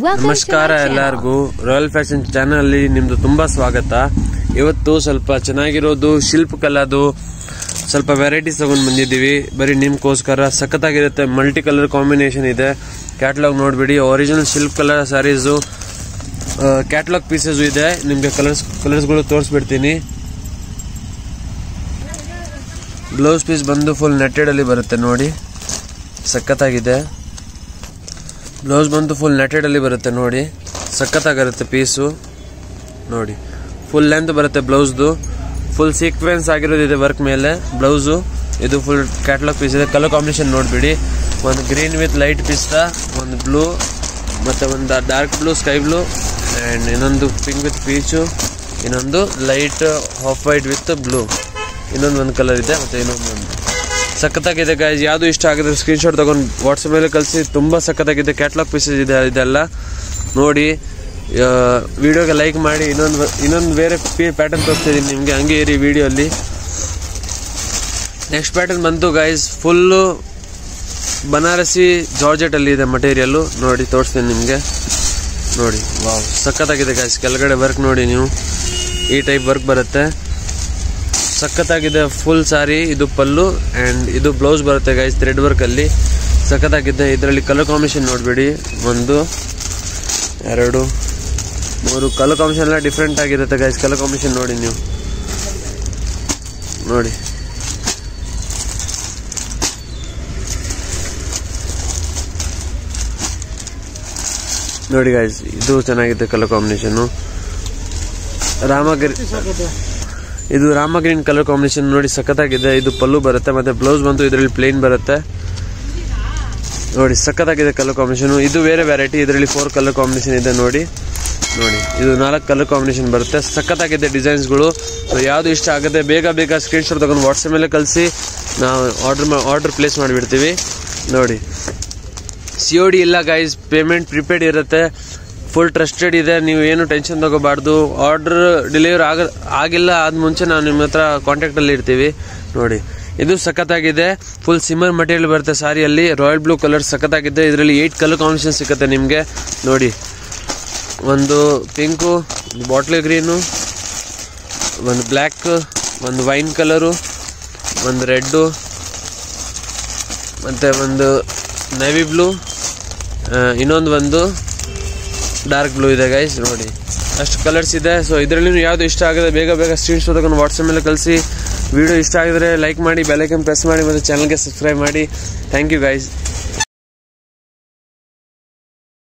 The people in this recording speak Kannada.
ನಮಸ್ಕಾರ ಎಲ್ಲರಿಗೂ ರಾಯಲ್ ಫ್ಯಾಷನ್ ಚಾನೆಲ್ ಅಲ್ಲಿ ನಿಮ್ದು ತುಂಬಾ ಸ್ವಾಗತ. ಇವತ್ತು ಸ್ವಲ್ಪ ಚೆನ್ನಾಗಿರೋದು ಶಿಲ್ಪ ಕಲಾದು ಸ್ವಲ್ಪ ವೆರೈಟೀಸ್ ತಗೊಂಡ್ ಬಂದಿದ್ದೀವಿ. ಬರೀ ನಿಮ್ಗೋಸ್ಕರ ಸಖತ್ತಾಗಿರುತ್ತೆ. ಮಲ್ಟಿ ಕಲರ್ ಕಾಂಬಿನೇಷನ್ ಇದೆ. ಕ್ಯಾಟಲಾಗ್ ನೋಡ್ಬಿಡಿ. ಒರಿಜಿನಲ್ ಶಿಲ್ಪ ಕಲರ್ ಸ್ಯಾರೀಸ್ ಕ್ಯಾಟಲಾಗ್ ಪೀಸಸ್ ಇದೆ. ನಿಮ್ಗೆ ಕಲರ್ಸ್ಗಳು ತೋರಿಸ್ಬಿಡ್ತೀನಿ. ಬ್ಲೌಸ್ ಪೀಸ್ ಬಂದು ಫುಲ್ ನೆಟ್ಟೆಡ್ ಅಲ್ಲಿ ಬರುತ್ತೆ ನೋಡಿ, ಸಖತ್ತಾಗಿದೆ. ಬ್ಲೌಸ್ ಬಂದು ಫುಲ್ ನೆಟೆಡ್ ಅಲ್ಲಿ ಬರುತ್ತೆ ನೋಡಿ, ಸಖತ್ತಾಗಿರುತ್ತೆ ಪೀಸು ನೋಡಿ. ಫುಲ್ ಲೆಂತ್ ಬರುತ್ತೆ ಬ್ಲೌಸ್ದು. ಫುಲ್ ಸೀಕ್ವೆನ್ಸ್ ಆಗಿರೋದಿದೆ ವರ್ಕ್ ಮೇಲೆ ಬ್ಲೌಸು. ಇದು ಫುಲ್ ಕ್ಯಾಟಲಾಗ್ ಪೀಸ್ ಇದೆ. ಕಲರ್ ಕಾಂಬಿನೇಷನ್ ನೋಡ್ಬಿಡಿ. ಒಂದು ಗ್ರೀನ್ ವಿತ್ ಲೈಟ್ ಪಿಸ್ತಾ, ಒಂದು ಬ್ಲೂ, ಮತ್ತೆ ಒಂದು dark blue, sky blue, and ಇನ್ನೊಂದು ಪಿಂಕ್ ವಿತ್ ಪೀಚು, ಇನ್ನೊಂದು light off white with blue, ಇನ್ನೊಂದು ಕಲರ್ ಇದೆ, ಮತ್ತೆ ಇನ್ನೊಂದು ಸಖತ್ತಾಗಿದೆ ಗೈಸ್. ಯಾವುದು ಇಷ್ಟ ಆಗಿದ್ರೆ ಸ್ಕ್ರೀನ್ಶಾಟ್ ತಗೊಂಡು ವಾಟ್ಸಪ್ ಮೇಲೆ ಕಳಿಸಿ. ತುಂಬ ಸಖತ್ತಾಗಿದೆ. ಕ್ಯಾಟಲಾಗ್ ಪೀಸಸ್ ಇದೆ ಇದೆಲ್ಲ ನೋಡಿ. ವಿಡಿಯೋಗೆ ಲೈಕ್ ಮಾಡಿ. ಇನ್ನೊಂದು ಬೇರೆ ಪ್ಯಾಟರ್ನ್ ತೋರಿಸ್ತಿದ್ದೀನಿ ನಿಮಗೆ, ಹಂಗೆ ಇರಿ ವಿಡಿಯೋಲ್ಲಿ. ನೆಕ್ಸ್ಟ್ ಪ್ಯಾಟರ್ನ್ ಬಂತು ಗೈಸ್, ಫುಲ್ಲು ಬನಾರಸಿ ಜಾರ್ಜೆಟ್ ಅಲ್ಲಿ ಇದೆ ಮಟೀರಿಯಲ್ಲು ನೋಡಿ, ತೋರಿಸ್ತೀನಿ ನಿಮಗೆ ನೋಡಿ. ವಾವ್, ಸಖತ್ತಾಗಿದೆ ಗೈಸ್. ಕೆಳಗಡೆ ವರ್ಕ್ ನೋಡಿ ನೀವು, ಈ ಟೈಪ್ ವರ್ಕ್ ಬರುತ್ತೆ, ಸಖತ್ತಾಗಿದೆ. ಫುಲ್ ಸಾರಿ ಇದು ಪಲ್ಲು ಆ್ಯಂಡ್ ಇದು ಬ್ಲೌಸ್ ಬರುತ್ತೆ ಗೈಸ್, ಥ್ರೆಡ್ ವರ್ಕ್ ಅಲ್ಲಿ ಸಖತ್ತಾಗಿದೆ. ಇದರಲ್ಲಿ ಕಲರ್ ಕಾಂಬಿನೇಷನ್ ನೋಡ್ಬೇಡಿ. 1 2 3 ಕಲರ್ ಕಾಂಬಿನೇಷನ್ ಎಲ್ಲ ಡಿಫ್ರೆಂಟ್ ಆಗಿರುತ್ತೆ ಗೈಸ್. ಕಲರ್ ಕಾಂಬಿನೇಷನ್ ನೋಡಿ ನೀವು ನೋಡಿ. ನೋಡಿ ಗೈಸ್, ಇದು ಚೆನ್ನಾಗಿದೆ ಕಲರ್ ಕಾಂಬಿನೇಷನ್. ಇದು ರಾಮ ಗ್ರೀನ್ ಕಲರ್ ಕಾಂಬಿನೇಷನ್ ನೋಡಿ, ಸಖತ್ತಾಗಿದೆ. ಇದು ಪಲ್ಲು ಬರುತ್ತೆ, ಮತ್ತೆ ಬ್ಲೌಸ್ ಬಂತು ಇದರಲ್ಲಿ ಪ್ಲೇನ್ ಬರುತ್ತೆ ನೋಡಿ, ಸಖತ್ತಾಗಿದೆ ಕಲರ್ ಕಾಂಬಿನೇಷನ್. ಇದು ಬೇರೆ ವೆರೈಟಿ. ಇದರಲ್ಲಿ 4 ಕಲರ್ ಕಾಂಬಿನೇಷನ್ ಇದೆ ನೋಡಿ. ಇದು 4 ಕಲರ್ ಕಾಂಬಿನೇಷನ್ ಬರುತ್ತೆ. ಸಖತ್ತಾಗಿದೆ ಡಿಸೈನ್ಸ್ಗಳು. ಸೊ ಯಾವುದು ಇಷ್ಟ ಆಗುತ್ತೆ ಬೇಗ ಸ್ಕ್ರೀನ್ಶಾಟ್ ತಗೊಂಡು ವಾಟ್ಸಪ್ ಮೇಲೆ ಕಳಿಸಿ, ನಾವು ಆರ್ಡರ್ ಪ್ಲೇಸ್ ಮಾಡಿಬಿಡ್ತೀವಿ ನೋಡಿ. COD ಇಲ್ಲ ಗೈಸ್, ಪೇಮೆಂಟ್ ಪ್ರಿಪೇಡ್ ಇರುತ್ತೆ. ಫುಲ್ ಟ್ರಸ್ಟೆಡ್ ಇದೆ, ನೀವು ಏನು ಟೆನ್ಷನ್ ತಗೋಬಾರ್ದು. ಆರ್ಡರ್ ಡೆಲಿವರಿ ಆಗಿಲ್ಲ ಆದ ಮುಂಚೆ ನಾವು ನಿಮ್ಮ ಹತ್ರ ಕಾಂಟ್ಯಾಕ್ಟಲ್ಲಿ ಇರ್ತೀವಿ ನೋಡಿ. ಇದು ಸಖತ್ತಾಗಿದೆ. ಫುಲ್ ಸಿಮ್ಮರ್ ಮಟೀರಿಯಲ್ ಬರುತ್ತೆ ಸಾರಿಯಲ್ಲಿ. ರಾಯಲ್ ಬ್ಲೂ ಕಲರ್ ಸಖತ್ತಾಗಿದೆ. ಇದರಲ್ಲಿ 8 ಕಲರ್ ಕಾಂಬಿನೇಷನ್ ಸಿಗುತ್ತೆ ನಿಮಗೆ ನೋಡಿ. ಒಂದು ಪಿಂಕು, ಒಂದು ಬಾಟ್ಲ್ ಗ್ರೀನು, ಒಂದು ಬ್ಲ್ಯಾಕ್, ಒಂದು ವೈನ್ ಕಲರು, ಒಂದು ರೆಡ್ಡು, ಮತ್ತು ಒಂದು ನೇವಿ ಬ್ಲೂ, ಇನ್ನೊಂದು ಡಾರ್ಕ್ ಬ್ಲೂ ಇದೆ ಗೈಸ್ ನೋಡಿ. ಅಷ್ಟು ಕಲರ್ಸ್ ಇದೆ. ಸೊ ಇದರಲ್ಲಿ ಯಾವುದು ಇಷ್ಟ ಆಗಿದೆ ಬೇಗ ಸ್ಕ್ರೀನ್ಶಾಟ್ ತಗೊಂಡು ವಾಟ್ಸಪ್ ಮೇಲೆ ಕಳಿಸಿ. ವಿಡಿಯೋ ಇಷ್ಟ ಆಗಿದ್ರೆ ಲೈಕ್ ಮಾಡಿ, ಬೆಲ್ ಐಕಾನ್ ಪ್ರೆಸ್ ಮಾಡಿ, ಮತ್ತು ಚಾನಲ್ಗೆ ಸಬ್ಸ್ಕ್ರೈಬ್ ಮಾಡಿ. Thank you guys.